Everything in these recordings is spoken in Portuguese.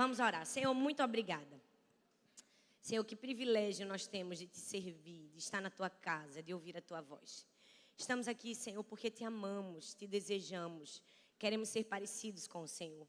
Vamos orar. Senhor, muito obrigada. Senhor, que privilégio nós temos de te servir, de estar na tua casa, de ouvir a tua voz. Estamos aqui, Senhor, porque te amamos, te desejamos, queremos ser parecidos com o Senhor.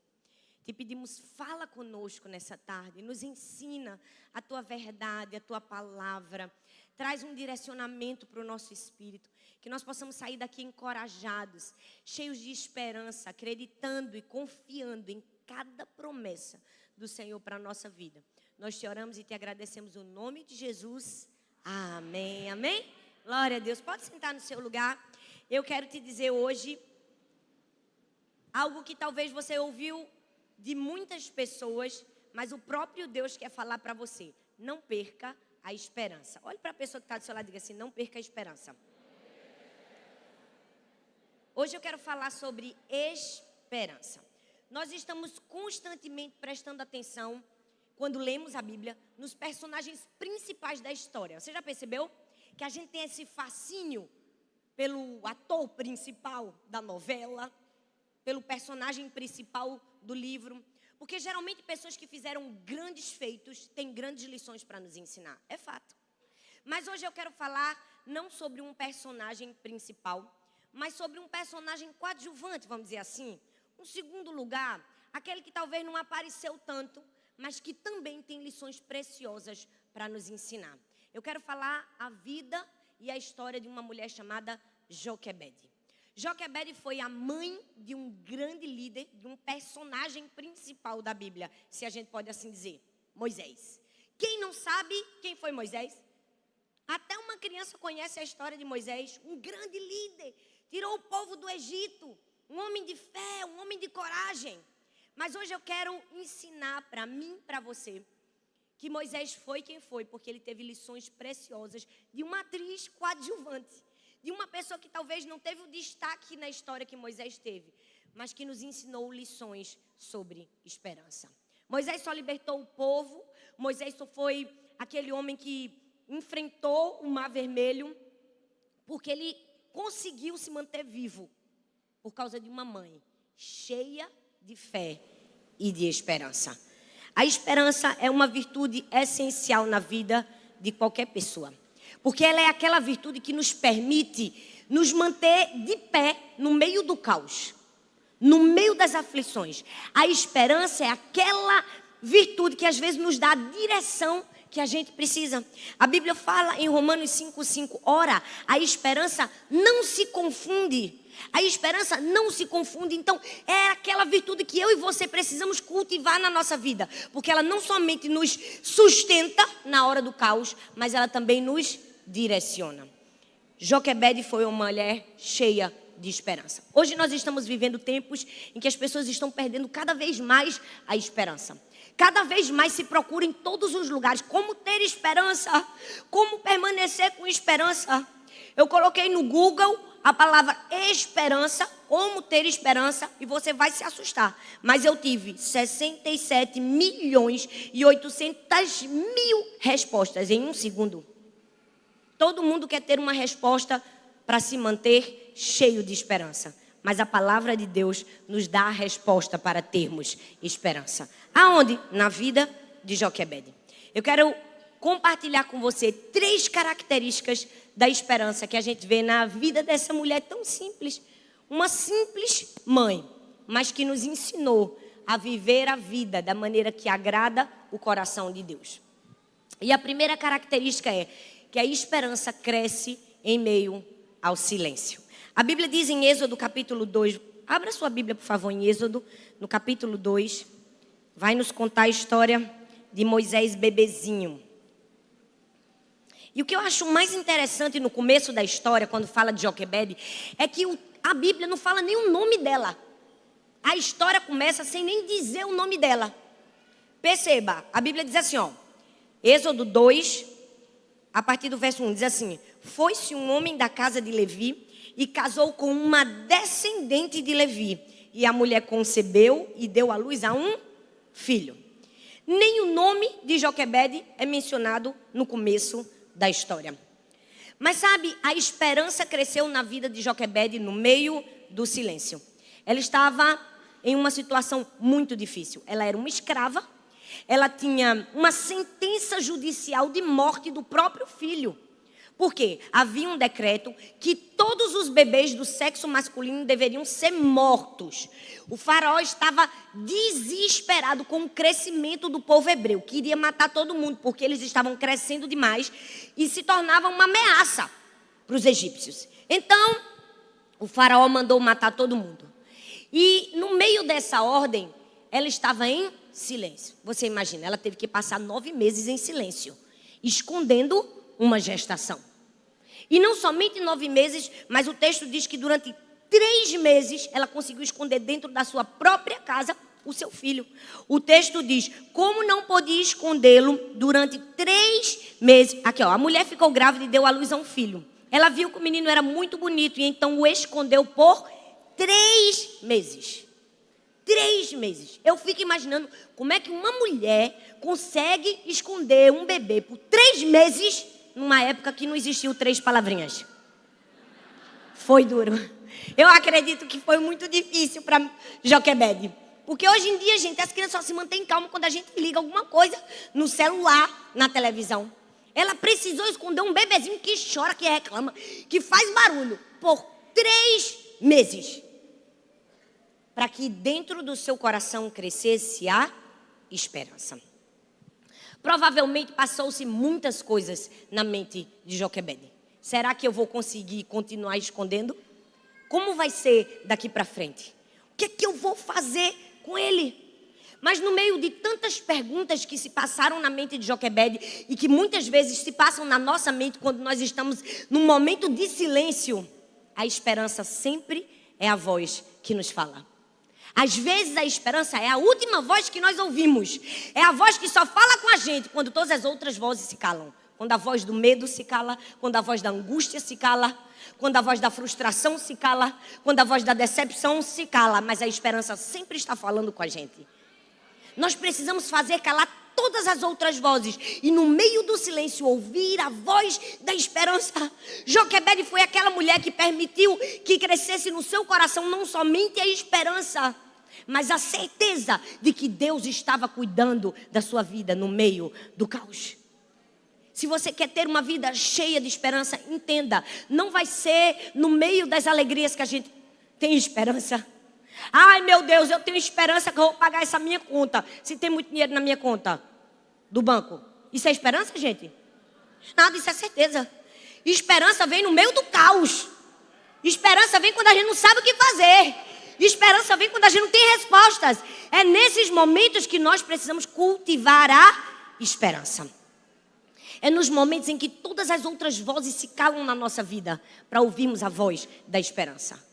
Te pedimos, fala conosco nessa tarde, nos ensina a tua verdade, a tua palavra. Traz um direcionamento para o nosso espírito, que nós possamos sair daqui encorajados, cheios de esperança, acreditando e confiando em cada promessa do Senhor para a nossa vida. Nós te oramos e te agradecemos no nome de Jesus. Amém, amém? Glória a Deus. Pode sentar no seu lugar. Eu quero te dizer hoje algo que talvez você ouviu de muitas pessoas, mas o próprio Deus quer falar para você. Não perca a esperança. Olhe para a pessoa que está do seu lado e diga assim, não perca a esperança. Hoje eu quero falar sobre esperança. Nós estamos constantemente prestando atenção, quando lemos a Bíblia, nos personagens principais da história. Você já percebeu que a gente tem esse fascínio pelo ator principal da novela, pelo personagem principal do livro? Porque geralmente pessoas que fizeram grandes feitos têm grandes lições para nos ensinar. É fato. Mas hoje eu quero falar não sobre um personagem principal, mas sobre um personagem coadjuvante, vamos dizer assim. Um segundo lugar, aquele que talvez não apareceu tanto, mas que também tem lições preciosas para nos ensinar. Eu quero falar a vida e a história de uma mulher chamada Joquebede. Joquebede foi a mãe de um grande líder, de um personagem principal da Bíblia, se a gente pode assim dizer, Moisés. Quem não sabe quem foi Moisés? Até uma criança conhece a história de Moisés, um grande líder, tirou o povo do Egito, um homem de fé, um homem de coragem. Mas hoje eu quero ensinar para mim, para você, que Moisés foi quem foi, porque ele teve lições preciosas de uma atriz coadjuvante, de uma pessoa que talvez não teve o destaque na história que Moisés teve, mas que nos ensinou lições sobre esperança. Moisés só libertou o povo, Moisés só foi aquele homem que enfrentou o Mar Vermelho, porque ele conseguiu se manter vivo, por causa de uma mãe cheia de fé e de esperança. A esperança é uma virtude essencial na vida de qualquer pessoa, porque ela é aquela virtude que nos permite nos manter de pé no meio do caos, no meio das aflições. A esperança é aquela virtude que às vezes nos dá a direção que a gente precisa. A Bíblia fala em Romanos 5:5, ora, a esperança não se confunde. A esperança não se confunde, então é aquela virtude que eu e você precisamos cultivar na nossa vida, porque ela não somente nos sustenta na hora do caos, mas ela também nos direciona. Joquebede foi uma mulher cheia de esperança. Hoje nós estamos vivendo tempos em que as pessoas estão perdendo cada vez mais a esperança. Cada vez mais se procura em todos os lugares como ter esperança, como permanecer com esperança. Eu coloquei no Google a palavra esperança, como ter esperança, e você vai se assustar. Mas eu tive 67.800.000 respostas em um segundo. Todo mundo quer ter uma resposta para se manter cheio de esperança. Mas a palavra de Deus nos dá a resposta para termos esperança. Aonde? Na vida de Joquebede. Eu quero compartilhar com você 3 características da esperança que a gente vê na vida dessa mulher tão simples. Uma simples mãe, mas que nos ensinou a viver a vida da maneira que agrada o coração de Deus. E a primeira característica é que a esperança cresce em meio ao silêncio. A Bíblia diz em Êxodo capítulo 2, abra sua Bíblia por favor em Êxodo, no capítulo 2, vai nos contar a história de Moisés bebezinho. E o que eu acho mais interessante no começo da história, quando fala de Joquebede, é que a Bíblia não fala nem o nome dela. A história começa sem nem dizer o nome dela. Perceba, a Bíblia diz assim, Êxodo 2, a partir do verso 1, diz assim: foi-se um homem da casa de Levi e casou com uma descendente de Levi. E a mulher concebeu e deu à luz a um filho. Nem o nome de Joquebede é mencionado no começo da história. Mas sabe, a esperança cresceu na vida de Joquebede no meio do silêncio. Ela estava em uma situação muito difícil. Ela era uma escrava ela tinha uma sentença judicial de morte do próprio filho. Por quê? Havia um decreto que todos os bebês do sexo masculino deveriam ser mortos. O faraó estava desesperado com o crescimento do povo hebreu. Queria matar todo mundo, porque eles estavam crescendo demais e se tornavam uma ameaça para os egípcios. Então, o faraó mandou matar todo mundo. E no meio dessa ordem, ela estava em silêncio. Você imagina, ela teve que passar 9 meses em silêncio, escondendo uma gestação. E não somente 9 meses, mas o texto diz que durante 3 meses ela conseguiu esconder dentro da sua própria casa o seu filho. O texto diz, como não podia escondê-lo durante 3 meses. Aqui, ó, a mulher ficou grávida e deu à luz a um filho. Ela viu que o menino era muito bonito e então o escondeu por 3 meses. 3 meses. Eu fico imaginando como é que uma mulher consegue esconder um bebê por 3 meses numa época que não existiu 3 palavrinhas. Foi duro. Eu acredito que foi muito difícil para Joquebede. Porque hoje em dia, gente, as crianças só se mantêm calmas quando a gente liga alguma coisa no celular, na televisão. Ela precisou esconder um bebezinho que chora, que reclama, que faz barulho por 3 meses. Para que dentro do seu coração crescesse a esperança. Provavelmente passou-se muitas coisas na mente de Joquebede. Será que eu vou conseguir continuar escondendo? Como vai ser daqui para frente? O que é que eu vou fazer com ele? Mas no meio de tantas perguntas que se passaram na mente de Joquebede e que muitas vezes se passam na nossa mente quando nós estamos num momento de silêncio, a esperança sempre é a voz que nos fala. Às vezes a esperança é a última voz que nós ouvimos. É a voz que só fala com a gente quando todas as outras vozes se calam. Quando a voz do medo se cala, quando a voz da angústia se cala, quando a voz da frustração se cala, quando a voz da decepção se cala. Mas a esperança sempre está falando com a gente. Nós precisamos fazer calar todas as outras vozes e no meio do silêncio ouvir a voz da esperança. Joquebede foi aquela mulher que permitiu que crescesse no seu coração não somente a esperança, mas a certeza de que Deus estava cuidando da sua vida no meio do caos. Se você quer ter uma vida cheia de esperança, entenda, não vai ser no meio das alegrias que a gente tem esperança. Ai, meu Deus, eu tenho esperança que eu vou pagar essa minha conta. Se tem muito dinheiro na minha conta do banco. Isso é esperança, gente? Nada, isso é certeza. Esperança vem no meio do caos. Esperança vem quando a gente não sabe o que fazer. Esperança vem quando a gente não tem respostas. É nesses momentos que nós precisamos cultivar a esperança. É nos momentos em que todas as outras vozes se calam na nossa vida para ouvirmos a voz da esperança.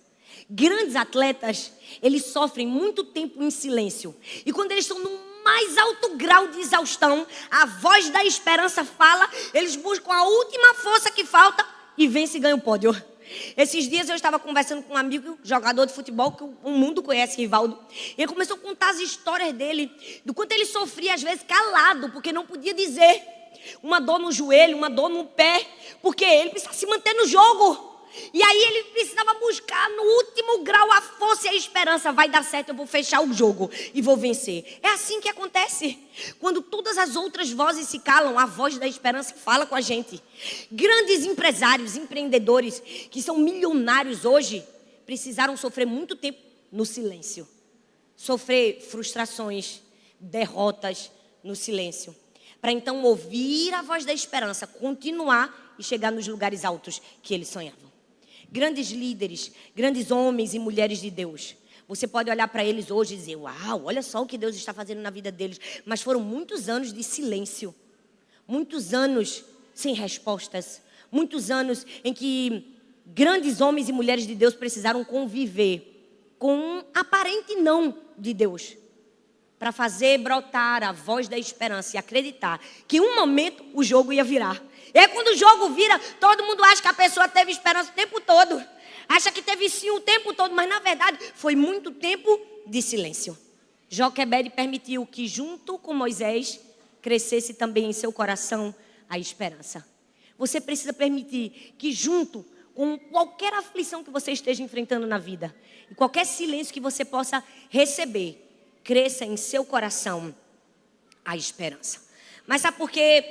Grandes atletas, eles sofrem muito tempo em silêncio. E quando eles estão no mais alto grau de exaustão, a voz da esperança fala, eles buscam a última força que falta e vencem e ganham o pódio. Esses dias eu estava conversando com um amigo, jogador de futebol, que o mundo conhece, Rivaldo. E ele começou a contar as histórias dele, do quanto ele sofria, às vezes, calado, porque não podia dizer. Uma dor no joelho, uma dor no pé, porque ele precisa se manter no jogo. E aí ele precisava buscar no último grau a força e a esperança. Vai dar certo, eu vou fechar o jogo e vou vencer. É assim que acontece. Quando todas as outras vozes se calam, a voz da esperança fala com a gente. Grandes empresários, empreendedores, que são milionários hoje, precisaram sofrer muito tempo no silêncio. Sofrer frustrações, derrotas no silêncio. Para então ouvir a voz da esperança, continuar e chegar nos lugares altos que eles sonhavam. Grandes líderes, grandes homens e mulheres de Deus. Você pode olhar para eles hoje e dizer, uau, olha só o que Deus está fazendo na vida deles. Mas foram muitos anos de silêncio. Muitos anos sem respostas. Muitos anos em que grandes homens e mulheres de Deus precisaram conviver com um aparente não de Deus. Para fazer brotar a voz da esperança e acreditar que em um momento o jogo ia virar. E aí quando o jogo vira, todo mundo acha que a pessoa teve esperança o tempo todo. Acha que teve sim o tempo todo, mas na verdade foi muito tempo de silêncio. Joquebede permitiu que junto com Moisés crescesse também em seu coração a esperança. Você precisa permitir que junto com qualquer aflição que você esteja enfrentando na vida, e qualquer silêncio que você possa receber, cresça em seu coração a esperança. Mas sabe por que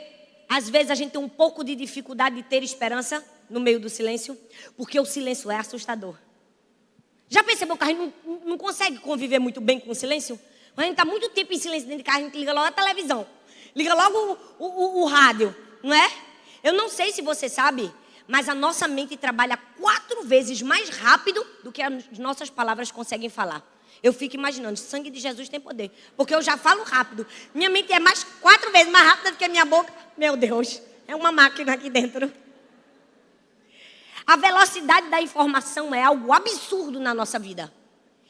às vezes a gente tem um pouco de dificuldade de ter esperança no meio do silêncio? Porque o silêncio é assustador. Já percebeu que a gente não consegue conviver muito bem com o silêncio? A gente está muito tempo em silêncio dentro de casa, a gente liga logo a televisão, liga logo o rádio, não é? Eu não sei se você sabe, mas a nossa mente trabalha 4 vezes mais rápido do que as nossas palavras conseguem falar. Eu fico imaginando, o sangue de Jesus tem poder, porque eu já falo rápido. Minha mente é 4 vezes mais rápida do que a minha boca. Meu Deus, é uma máquina aqui dentro. A velocidade da informação é algo absurdo na nossa vida.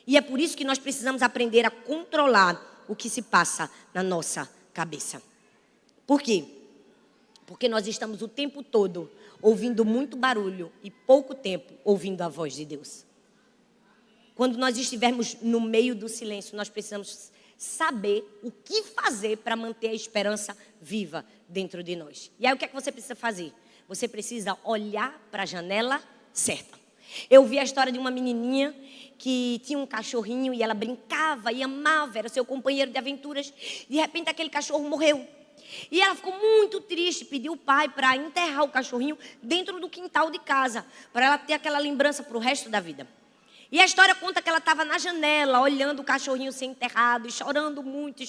E é por isso que nós precisamos aprender a controlar o que se passa na nossa cabeça. Por quê? Porque nós estamos o tempo todo ouvindo muito barulho e pouco tempo ouvindo a voz de Deus. Quando nós estivermos no meio do silêncio, nós precisamos saber o que fazer para manter a esperança viva dentro de nós. E aí o que é que você precisa fazer? Você precisa olhar para a janela certa. Eu vi a história de uma menininha que tinha um cachorrinho e ela brincava e amava, era seu companheiro de aventuras. De repente aquele cachorro morreu. E ela ficou muito triste, pediu o pai para enterrar o cachorrinho dentro do quintal de casa, para ela ter aquela lembrança para o resto da vida. E a história conta que ela estava na janela, olhando o cachorrinho ser enterrado, e chorando muito,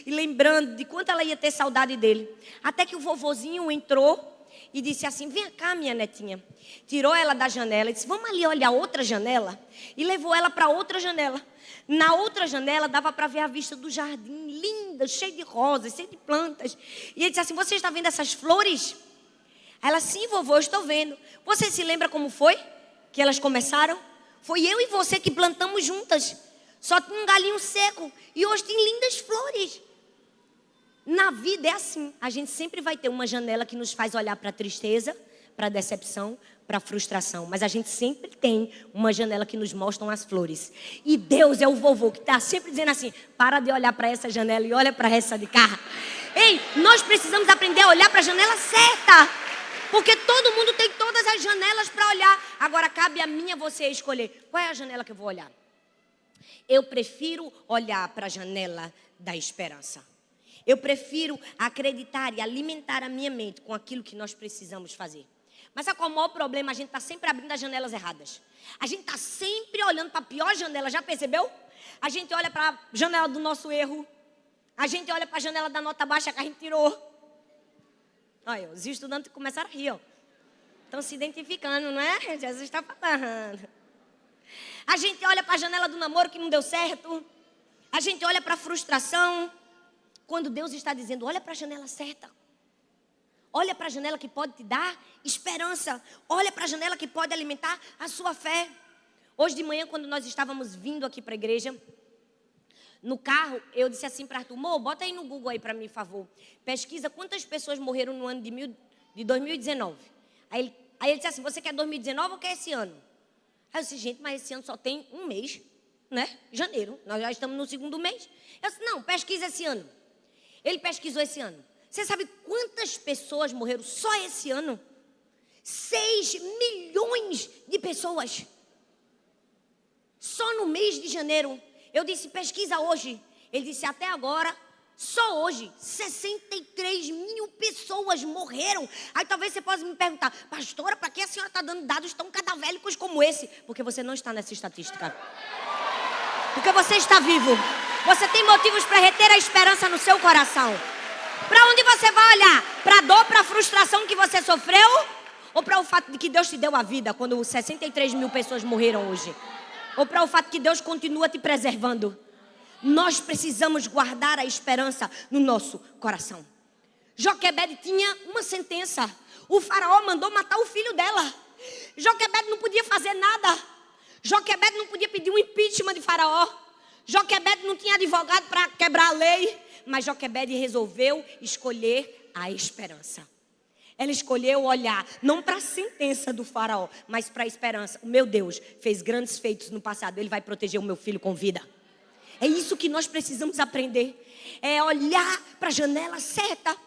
e lembrando de quanto ela ia ter saudade dele. Até que o vovozinho entrou e disse assim: vem cá, minha netinha. Tirou ela da janela e disse: vamos ali olhar outra janela. E levou ela para outra janela. Na outra janela dava para ver a vista do jardim, linda, cheio de rosas, cheio de plantas. E ele disse assim: você está vendo essas flores? Ela: sim, vovô, eu estou vendo. Você se lembra como foi que elas começaram? Foi eu e você que plantamos juntas. Só tinha um galinho seco e hoje tem lindas flores. Na vida é assim. A gente sempre vai ter uma janela que nos faz olhar para a tristeza, para a decepção, para a frustração. Mas a gente sempre tem uma janela que nos mostra as flores. E Deus é o vovô que está sempre dizendo assim: para de olhar para essa janela e olha para essa de cá. Ei, nós precisamos aprender a olhar para a janela certa. Porque todo mundo tem todas as janelas para olhar. Agora cabe a mim e a você escolher qual é a janela que eu vou olhar. Eu prefiro olhar para a janela da esperança. Eu prefiro acreditar e alimentar a minha mente com aquilo que nós precisamos fazer. Mas sabe qual é o maior problema? A gente está sempre abrindo as janelas erradas. A gente está sempre olhando para a pior janela, já percebeu? A gente olha para a janela do nosso erro. A gente olha para a janela da nota baixa que a gente tirou. Olha, os estudantes começaram a rir, ó. Estão se identificando, não é? Jesus está falando. A gente olha para a janela do namoro que não deu certo. A gente olha para a frustração. Quando Deus está dizendo: olha para a janela certa. Olha para a janela que pode te dar esperança. Olha para a janela que pode alimentar a sua fé. Hoje de manhã, quando nós estávamos vindo aqui para a igreja, no carro, eu disse assim para Arthur: Mô, bota aí no Google aí para mim, por favor. Pesquisa quantas pessoas morreram no ano de 2019. Aí ele disse assim: você quer 2019 ou quer esse ano? Aí eu disse: gente, mas esse ano só tem um mês, né? Janeiro, nós já estamos no 2º mês. Eu disse: não, pesquisa esse ano. Ele pesquisou esse ano. Você sabe quantas pessoas morreram só esse ano? 6 milhões de pessoas. Só no mês de janeiro. Eu disse: pesquisa hoje. Ele disse: até agora, só hoje, 63 mil pessoas morreram. Aí talvez você possa me perguntar: pastora, para que a senhora está dando dados tão cadavélicos como esse? Porque você não está nessa estatística. Porque você está vivo. Você tem motivos para reter a esperança no seu coração. Para onde você vai olhar? Para a dor, para a frustração que você sofreu? Ou para o fato de que Deus te deu a vida quando 63 mil pessoas morreram hoje? Ou para o fato que Deus continua te preservando? Nós precisamos guardar a esperança no nosso coração. Joquebede tinha uma sentença. O faraó mandou matar o filho dela. Joquebede não podia fazer nada. Joquebede não podia pedir um impeachment de faraó. Joquebede não tinha advogado para quebrar a lei. Mas Joquebede resolveu escolher a esperança. Ela escolheu olhar, não para a sentença do faraó, mas para a esperança. O meu Deus fez grandes feitos no passado, Ele vai proteger o meu filho com vida. É isso que nós precisamos aprender. É olhar para a janela certa.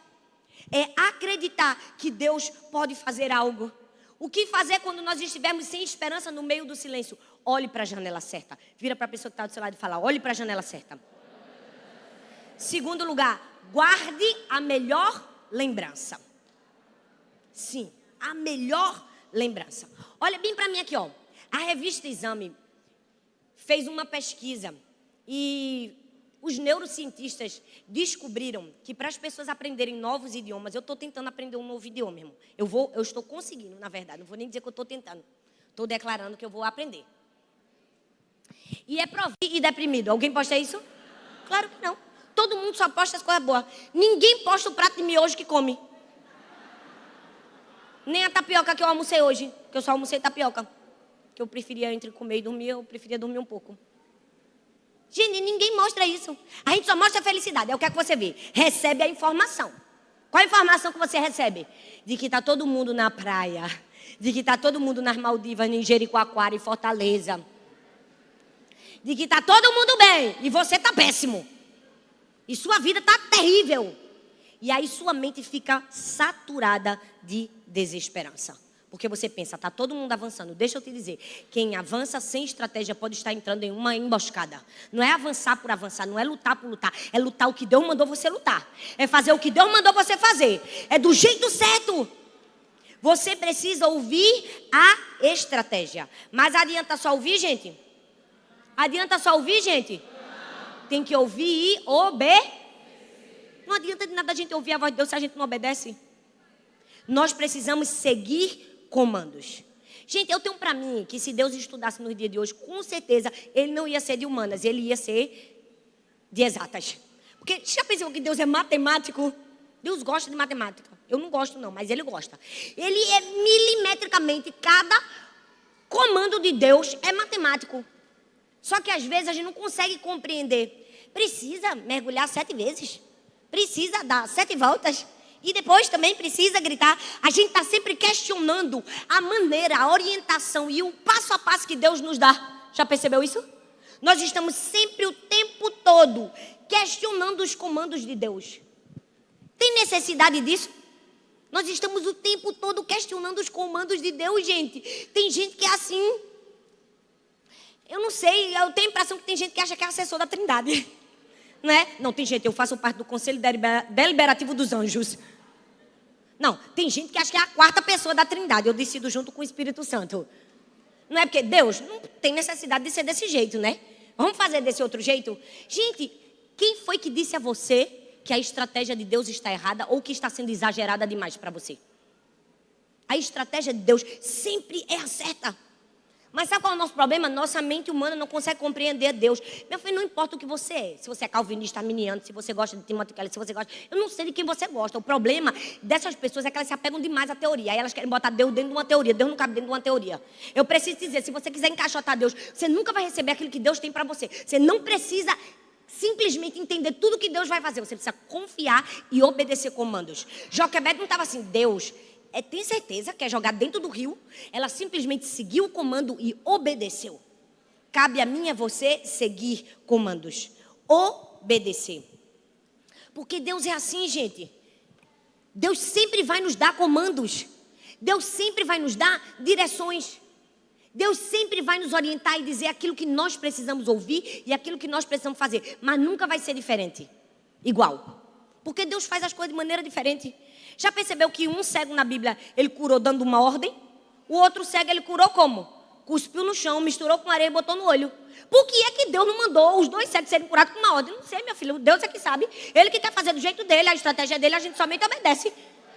É acreditar que Deus pode fazer algo. O que fazer quando nós estivermos sem esperança no meio do silêncio? Olhe para a janela certa. Vira para a pessoa que está do seu lado e fala: olhe para a janela certa. Segundo lugar, guarde a melhor lembrança. Sim, a melhor lembrança. Olha bem para mim aqui, ó. A revista Exame fez uma pesquisa e os neurocientistas descobriram que para as pessoas aprenderem novos idiomas, eu estou tentando aprender um novo idioma, irmão. Eu estou conseguindo, na verdade. Não vou nem dizer que eu estou tentando. Estou declarando que eu vou aprender. E é provido e deprimido. Alguém posta isso? Claro que não. Todo mundo só posta as coisas boas. Ninguém posta o prato de miojo que come. Nem a tapioca que eu almocei hoje. Que eu só almocei tapioca. Que eu preferia entre comer e dormir, eu preferia dormir um pouco. Gente, ninguém mostra isso. A gente só mostra a felicidade. É o que é que você vê. Recebe a informação. Qual a informação que você recebe? De que está todo mundo na praia. De que está todo mundo nas Maldivas, em Jericoacoara, em Fortaleza. De que está todo mundo bem. E você está péssimo. E sua vida está terrível. E aí sua mente fica saturada de desesperança. Porque você pensa, está todo mundo avançando. Deixa eu te dizer, quem avança sem estratégia pode estar entrando em uma emboscada. Não é avançar por avançar, não é lutar por lutar. É lutar o que Deus mandou você lutar. É fazer o que Deus mandou você fazer. É do jeito certo. Você precisa ouvir a estratégia. Mas adianta só ouvir, gente? Adianta só ouvir, gente? Tem que ouvir e obedecer. Não adianta de nada a gente ouvir a voz de Deus se a gente não obedece. Nós precisamos seguir comandos. Gente, eu tenho para mim que se Deus estudasse no dia de hoje, com certeza, ele não ia ser de humanas, ele ia ser de exatas. Porque já pensou que Deus é matemático? Deus gosta de matemática. Eu não gosto não, mas ele gosta. Ele é milimetricamente, cada comando de Deus é matemático. Só que às vezes a gente não consegue compreender. Precisa mergulhar 7 vezes. Precisa dar 7 voltas. E depois também precisa gritar. A gente está sempre questionando a maneira, a orientação e o passo a passo que Deus nos dá. Já percebeu isso? Nós estamos sempre o tempo todo questionando os comandos de Deus. Tem necessidade disso? Nós estamos o tempo todo questionando os comandos de Deus, gente. Tem gente que é assim. Eu não sei, eu tenho a impressão que tem gente que acha que é assessor da Trindade. Não é? Não, tem gente, eu faço parte do Conselho Deliberativo dos Anjos. Não, tem gente que acha que é a 4ª pessoa da Trindade. Eu decido junto com o Espírito Santo. Não é porque Deus não tem necessidade de ser desse jeito, né? Vamos fazer desse outro jeito? Gente, quem foi que disse a você que a estratégia de Deus está errada ou que está sendo exagerada demais para você? A estratégia de Deus sempre é a certa. Mas sabe qual é o nosso problema? Nossa mente humana não consegue compreender Deus. Meu filho, não importa o que você é. Se você é calvinista, arminiano, se você gosta de Timothy Keller, se você gosta... Eu não sei de quem você gosta. O problema dessas pessoas é que elas se apegam demais à teoria. Aí elas querem botar Deus dentro de uma teoria. Deus não cabe dentro de uma teoria. Eu preciso dizer, se você quiser encaixotar Deus, você nunca vai receber aquilo que Deus tem para você. Você não precisa simplesmente entender tudo que Deus vai fazer. Você precisa confiar e obedecer comandos. Joquebede não estava assim, Deus... tem certeza que é jogar dentro do rio? Ela simplesmente seguiu o comando e obedeceu. Cabe a mim e a você seguir comandos. Obedecer. Porque Deus é assim, gente. Deus sempre vai nos dar comandos. Deus sempre vai nos dar direções. Deus sempre vai nos orientar e dizer aquilo que nós precisamos ouvir e aquilo que nós precisamos fazer. Mas nunca vai ser diferente. Igual. Porque Deus faz as coisas de maneira diferente. Já percebeu que um cego na Bíblia, ele curou dando uma ordem? O outro cego, ele curou como? Cuspiu no chão, misturou com areia e botou no olho. Por que é que Deus não mandou os 2 cegos serem curados com uma ordem? Não sei, meu filho, Deus é que sabe. Ele que quer fazer do jeito dele, a estratégia dele, a gente somente obedece.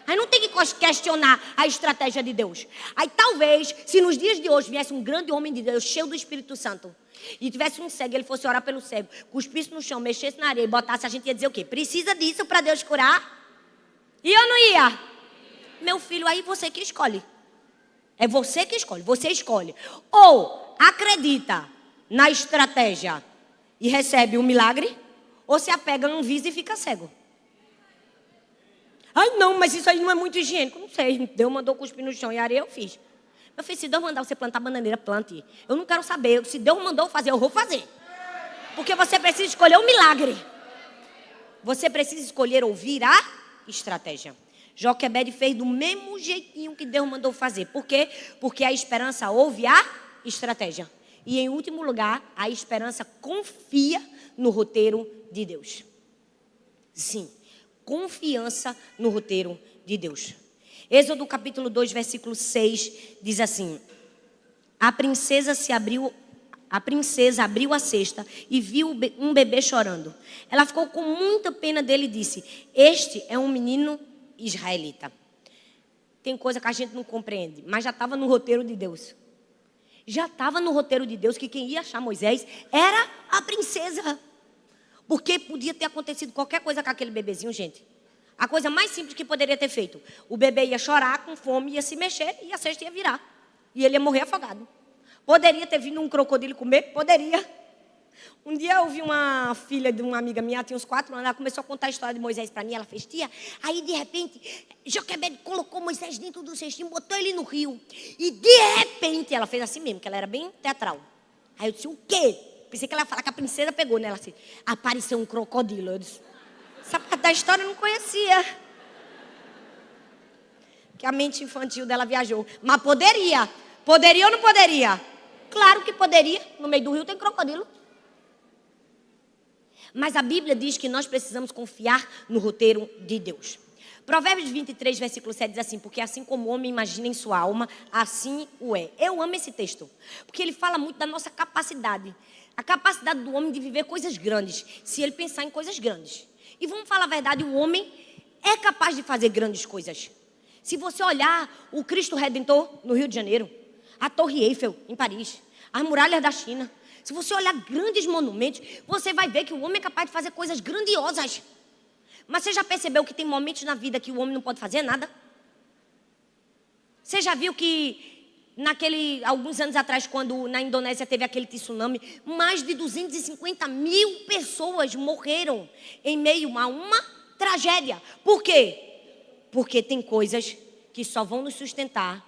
Aí não tem que questionar a estratégia de Deus. Aí talvez, se nos dias de hoje viesse um grande homem de Deus, cheio do Espírito Santo, e tivesse um cego, ele fosse orar pelo cego, cuspisse no chão, mexesse na areia e botasse, a gente ia dizer o quê? Precisa disso para Deus curar? Ia ou não ia? Meu filho, aí você que escolhe. É você que escolhe, você escolhe. Ou acredita na estratégia e recebe um milagre, ou se apega a um viso e fica cego. Ai não, mas isso aí não é muito higiênico. Não sei, Deus mandou cuspir no chão e areia eu fiz. Meu filho, se Deus mandar você plantar bananeira, plante. Eu não quero saber, se Deus mandou fazer, eu vou fazer. Porque você precisa escolher um milagre. Você precisa escolher ouvir a estratégia. Joquebede fez do mesmo jeitinho que Deus mandou fazer. Por quê? Porque a esperança ouve a estratégia. E em último lugar, a esperança confia no roteiro de Deus. Sim. confiança no roteiro de Deus. Êxodo capítulo 2, versículo 6, diz assim: A princesa abriu a cesta e viu um bebê chorando. Ela ficou com muita pena dele e disse: Este é um menino israelita. Tem coisa que a gente não compreende, mas já estava no roteiro de Deus. Já estava no roteiro de Deus que quem ia achar Moisés era a princesa. Porque podia ter acontecido qualquer coisa com aquele bebezinho, gente. A coisa mais simples que poderia ter feito. O bebê ia chorar com fome, ia se mexer e a cesta ia virar. E ele ia morrer afogado. Poderia ter vindo um crocodilo comer? Poderia. Um dia eu vi uma filha de uma amiga minha, tinha uns 4 anos, ela começou a contar a história de Moisés para mim, ela fez: tia, aí de repente, Joquebede colocou Moisés dentro do cestinho, botou ele no rio, e de repente, ela fez assim mesmo, que ela era bem teatral. Aí eu disse: o quê? Pensei que ela ia falar que a princesa pegou nela assim, apareceu um crocodilo. Eu disse: essa parte da história eu não conhecia. Que a mente infantil dela viajou. Mas poderia. Poderia ou não poderia? Claro que poderia. No meio do rio tem crocodilo. Mas a Bíblia diz que nós precisamos confiar no roteiro de Deus. Provérbios 23, versículo 7 diz assim: porque assim como o homem imagina em sua alma, assim o é. Eu amo esse texto, porque ele fala muito da nossa capacidade. A capacidade do homem de viver coisas grandes, se ele pensar em coisas grandes. E vamos falar a verdade, o homem é capaz de fazer grandes coisas. Se você olhar o Cristo Redentor no Rio de Janeiro, a Torre Eiffel em Paris, as muralhas da China, se você olhar grandes monumentos, você vai ver que o homem é capaz de fazer coisas grandiosas. Mas você já percebeu que tem momentos na vida que o homem não pode fazer nada? Você já viu que alguns anos atrás, quando na Indonésia teve aquele tsunami, mais de 250 mil pessoas morreram em meio a uma tragédia. Por quê? Porque tem coisas que só vão nos sustentar,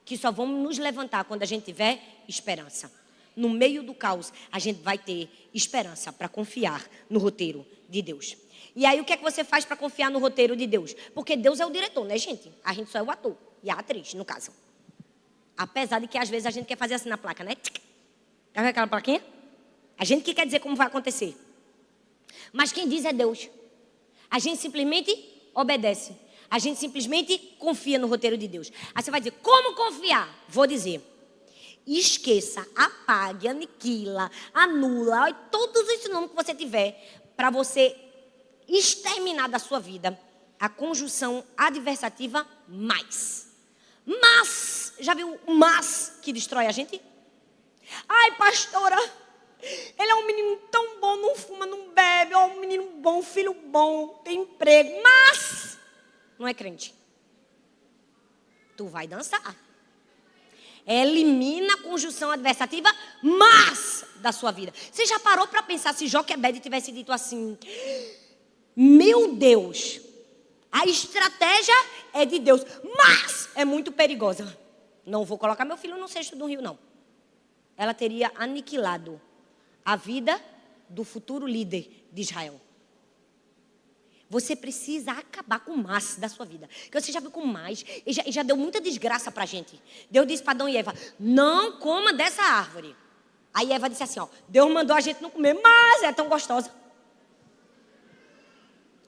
que só vão nos levantar quando a gente tiver esperança. No meio do caos, a gente vai ter esperança para confiar no roteiro de Deus. E aí, o que é que você faz para confiar no roteiro de Deus? Porque Deus é o diretor, né, gente? A gente só é o ator e a atriz, no caso. Apesar de que, às vezes, a gente quer fazer assim na placa, né? Quer ver aquela plaquinha? A gente que quer dizer como vai acontecer. Mas quem diz é Deus. A gente simplesmente obedece. A gente simplesmente confia no roteiro de Deus. Aí você vai dizer: como confiar? Vou dizer: esqueça, apague, aniquila, anula, todos os nomes que você tiver, para você exterminar da sua vida a conjunção adversativa mais. Mas, já viu o mas que destrói a gente? Ai, pastora, ele é um menino tão bom, não fuma, não bebe, é um menino bom, filho bom, tem emprego, mas não é crente. Tu vai dançar. Elimina a conjunção adversativa, mas da sua vida. Você já parou para pensar se Joquebede tivesse dito assim: meu Deus, a estratégia é de Deus, mas é muito perigosa. Não vou colocar meu filho no cesto do rio, não. Ela teria aniquilado a vida do futuro líder de Israel. Você precisa acabar com o mas da sua vida. Porque você já viu com mais, e já deu muita desgraça pra gente. Deus disse para Adão e Eva: não coma dessa árvore. Aí Eva disse assim: ó, Deus mandou a gente não comer, mas é tão gostosa.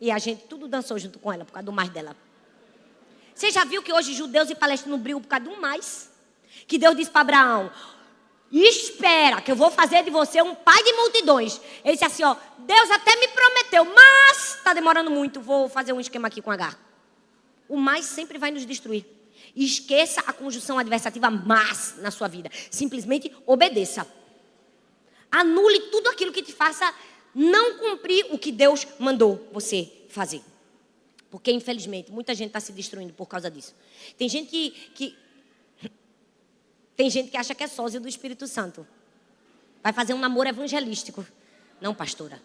E a gente tudo dançou junto com ela por causa do mais dela. Você já viu que hoje judeus e palestinos brigam por causa de um mais? Que Deus disse para Abraão: espera, que eu vou fazer de você um pai de multidões. Ele disse assim: ó, Deus até me prometeu, mas está demorando muito, vou fazer um esquema aqui com Agar. O mais sempre vai nos destruir. Esqueça a conjunção adversativa mas na sua vida. Simplesmente obedeça. Anule tudo aquilo que te faça não cumprir o que Deus mandou você fazer. Porque, infelizmente, muita gente está se destruindo por causa disso. Tem gente que acha que é sósia do Espírito Santo. Vai fazer um namoro evangelístico. Não, pastora.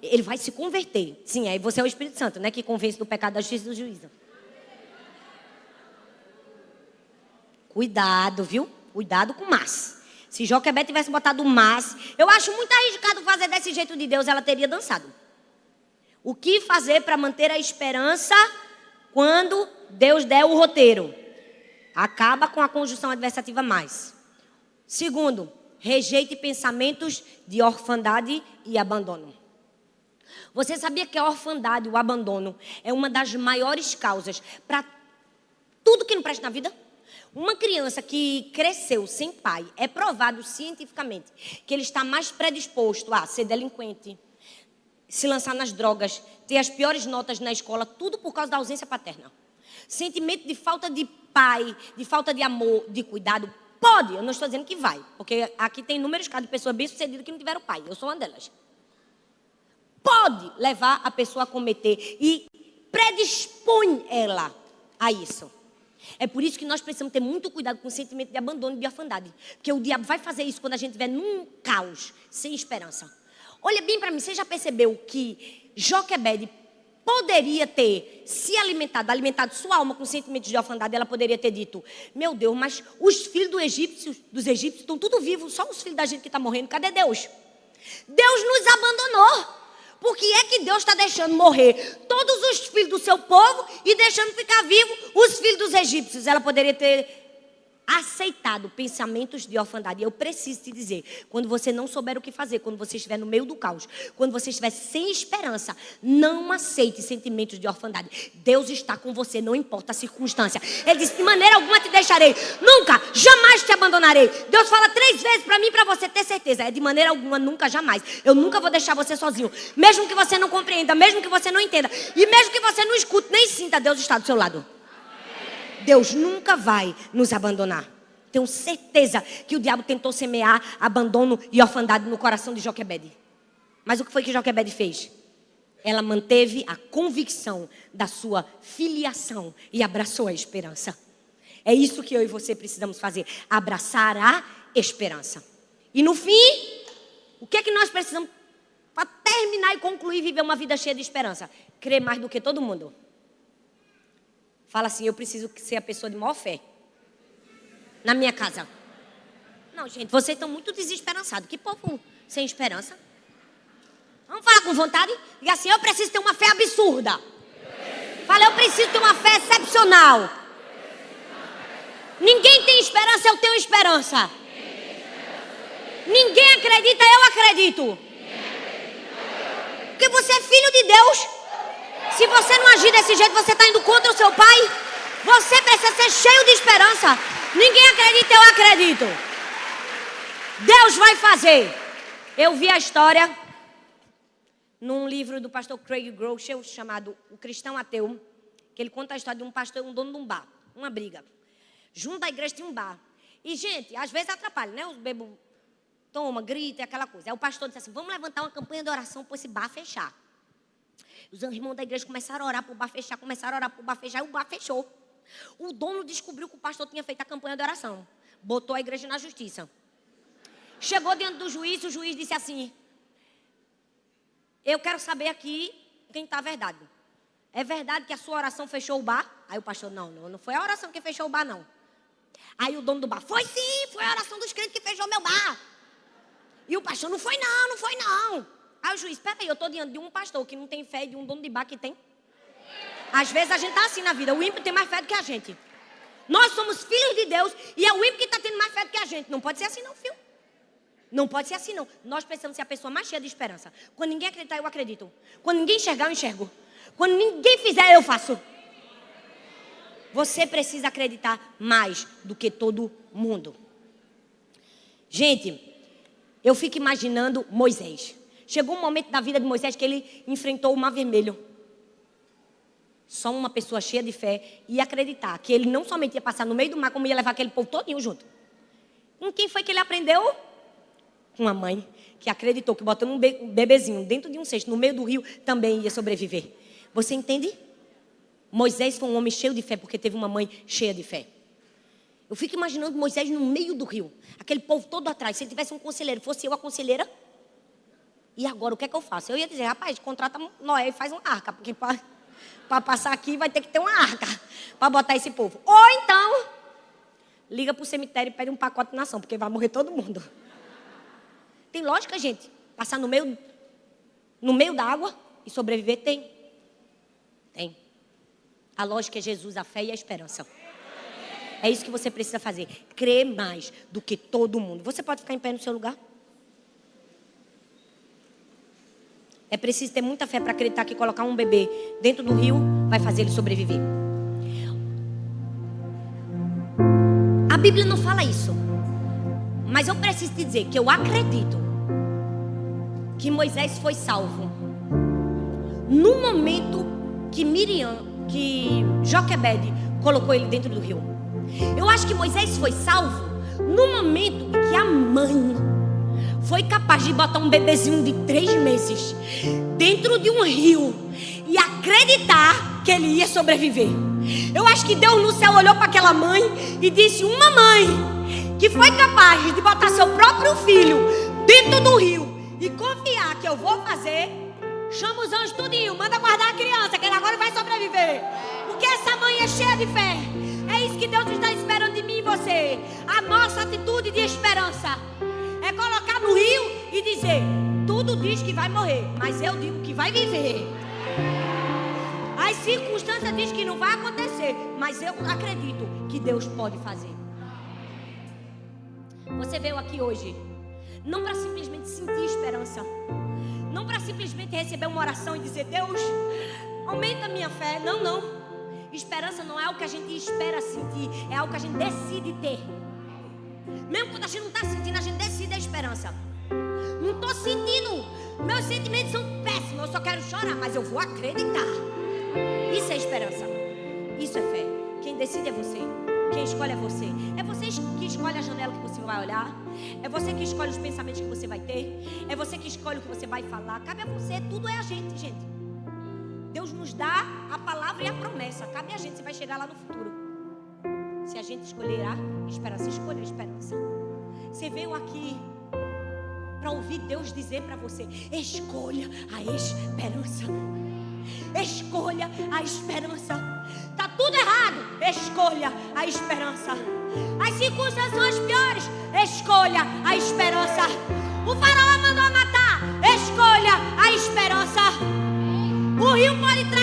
Ele vai se converter. Sim, aí você é o Espírito Santo, né? Que convence do pecado, da justiça e do juízo. Cuidado, viu? Cuidado com o mas. Se Joquebede tivesse botado o mas, eu acho muito arriscado fazer desse jeito de Deus, ela teria dançado. O que fazer para manter a esperança quando Deus der o roteiro? Acaba com a conjunção adversativa mais. Segundo, rejeite pensamentos de orfandade e abandono. Você sabia que a orfandade, o abandono, é uma das maiores causas para tudo que não presta na vida? Uma criança que cresceu sem pai, é provado cientificamente que ele está mais predisposto a ser delinquente, se lançar nas drogas, ter as piores notas na escola, tudo por causa da ausência paterna. Sentimento de falta de pai, de falta de amor, de cuidado, pode, eu não estou dizendo que vai, porque aqui tem inúmeros casos de pessoas bem-sucedidas que não tiveram pai, eu sou uma delas. Pode levar a pessoa a cometer e predispõe ela a isso. É por isso que nós precisamos ter muito cuidado com o sentimento de abandono e de orfandade. Porque o diabo vai fazer isso quando a gente estiver num caos, sem esperança. Olha bem para mim, você já percebeu que Joquebede poderia ter se alimentado sua alma com sentimentos de orfandade? Ela poderia ter dito, meu Deus, mas os filhos dos egípcios estão tudo vivos, só os filhos da gente que está morrendo, cadê Deus? Deus nos abandonou. Por que é que Deus está deixando morrer todos os filhos do seu povo e deixando ficar vivo os filhos dos egípcios? Ela poderia ter aceitado pensamentos de orfandade. E eu preciso te dizer, quando você não souber o que fazer, quando você estiver no meio do caos, quando você estiver sem esperança, não aceite sentimentos de orfandade. Deus está com você, não importa a circunstância. Ele disse, de maneira alguma te deixarei, nunca, jamais te abandonarei. Deus fala 3 vezes para mim e para você ter certeza. É de maneira alguma, nunca, jamais. Eu nunca vou deixar você sozinho. Mesmo que você não compreenda, mesmo que você não entenda, e mesmo que você não escute, nem sinta, Deus está do seu lado. Deus nunca vai nos abandonar. Tenho certeza que o diabo tentou semear abandono e orfandade no coração de Joquebede. Mas o que foi que Joquebede fez? Ela manteve a convicção da sua filiação e abraçou a esperança. É isso que eu e você precisamos fazer. Abraçar a esperança. E no fim, o que é que nós precisamos para terminar e concluir e viver uma vida cheia de esperança? Crer mais do que todo mundo. Fala assim, eu preciso ser a pessoa de maior fé na minha casa. Não, gente, vocês estão muito desesperançados. Que povo sem esperança. Vamos falar com vontade? Diga assim, eu preciso ter uma fé absurda. Fala, eu preciso ter uma fé excepcional. Ninguém tem esperança, eu tenho esperança. Ninguém acredita, eu acredito. Porque você é filho de Deus. Se você não agir desse jeito, você está indo contra o seu pai. Você precisa ser cheio de esperança. Ninguém acredita, eu acredito. Deus vai fazer. Eu vi a história num livro do pastor Craig Groeschel, chamado O Cristão Ateu, que ele conta a história de um pastor e um dono de um bar, uma briga. Junto à igreja tinha um bar. E, gente, às vezes atrapalha, né? Os bebos toma, grita, aquela coisa. Aí o pastor disse assim, vamos levantar uma campanha de oração para esse bar fechar. Os irmãos da igreja começaram a orar para o bar fechar, e o bar fechou. O dono descobriu que o pastor tinha feito a campanha de oração. Botou a igreja na justiça. Chegou diante do juiz, o juiz disse assim, eu quero saber aqui quem está a verdade. É verdade que a sua oração fechou o bar? Aí o pastor, não foi a oração que fechou o bar, não. Aí o dono do bar, foi sim, foi a oração dos crentes que fechou meu bar. E o pastor, não foi não. Aí o juiz, peraí, eu estou diante de um pastor que não tem fé e de um dono de bar que tem. Às vezes a gente está assim na vida, o ímpio tem mais fé do que a gente. Nós somos filhos de Deus e é o ímpio que está tendo mais fé do que a gente. Não pode ser assim não, filho. Não pode ser assim não. Nós precisamos ser a pessoa mais cheia de esperança. Quando ninguém acreditar, eu acredito. Quando ninguém enxergar, eu enxergo. Quando ninguém fizer, eu faço. Você precisa acreditar mais do que todo mundo. Gente, eu fico imaginando Moisés. Chegou um momento da vida de Moisés que ele enfrentou o Mar Vermelho. Só uma pessoa cheia de fé ia acreditar que ele não somente ia passar no meio do mar, como ia levar aquele povo todinho junto. Com quem foi que ele aprendeu? Com a mãe, que acreditou que botando um bebezinho dentro de um cesto, no meio do rio, também ia sobreviver. Você entende? Moisés foi um homem cheio de fé, porque teve uma mãe cheia de fé. Eu fico imaginando Moisés no meio do rio, aquele povo todo atrás. Se ele tivesse um conselheiro, fosse eu a conselheira, e agora o que é que eu faço? Eu ia dizer, rapaz, contrata Noé e faz uma arca, porque para passar aqui vai ter que ter uma arca para botar esse povo. Ou então, liga para o cemitério e pede um pacote de nação, porque vai morrer todo mundo. Tem lógica, gente? Passar no meio da água e sobreviver? Tem. A lógica é Jesus, a fé e a esperança. É isso que você precisa fazer. Crer mais do que todo mundo. Você pode ficar em pé no seu lugar? É preciso ter muita fé para acreditar que colocar um bebê dentro do rio vai fazer ele sobreviver. A Bíblia não fala isso. Mas eu preciso te dizer que eu acredito que Moisés foi salvo no momento que Joquebede colocou ele dentro do rio. Eu acho que Moisés foi salvo no momento em que a mãe foi capaz de botar um bebezinho de 3 meses dentro de um rio e acreditar que ele ia sobreviver. Eu acho que Deus no céu olhou para aquela mãe e disse: uma mãe que foi capaz de botar seu próprio filho dentro do rio e confiar que eu vou fazer, chama os anjos tudinho, manda guardar a criança, que ele agora vai sobreviver. Porque essa mãe é cheia de fé. É isso que Deus está esperando de mim e você. A nossa atitude de esperança é colocar no rio e dizer: tudo diz que vai morrer, mas eu digo que vai viver. As circunstâncias dizem que não vai acontecer, mas eu acredito que Deus pode fazer. Você veio aqui hoje não para simplesmente sentir esperança, não para simplesmente receber uma oração e dizer: Deus, aumenta a minha fé. Não, não. Esperança não é algo que a gente espera sentir, é algo que a gente decide ter. Mesmo quando a gente não está sentindo, a gente decide a esperança. Não estou sentindo, meus sentimentos são péssimos, eu só quero chorar, mas eu vou acreditar. Isso é esperança, isso é fé. Quem decide é você, quem escolhe é você. É você que escolhe a janela que você vai olhar, é você que escolhe os pensamentos que você vai ter, é você que escolhe o que você vai falar. Cabe a você, tudo é a gente, gente. Deus nos dá a palavra e a promessa, cabe a gente se vai chegar lá no futuro. Se a gente escolher a esperança, escolha a esperança. Você veio aqui para ouvir Deus dizer para você: escolha a esperança. Escolha a esperança. Tá tudo errado, escolha a esperança. As circunstâncias são as piores, escolha a esperança. O faraó mandou matar, escolha a esperança. O rio pode trazer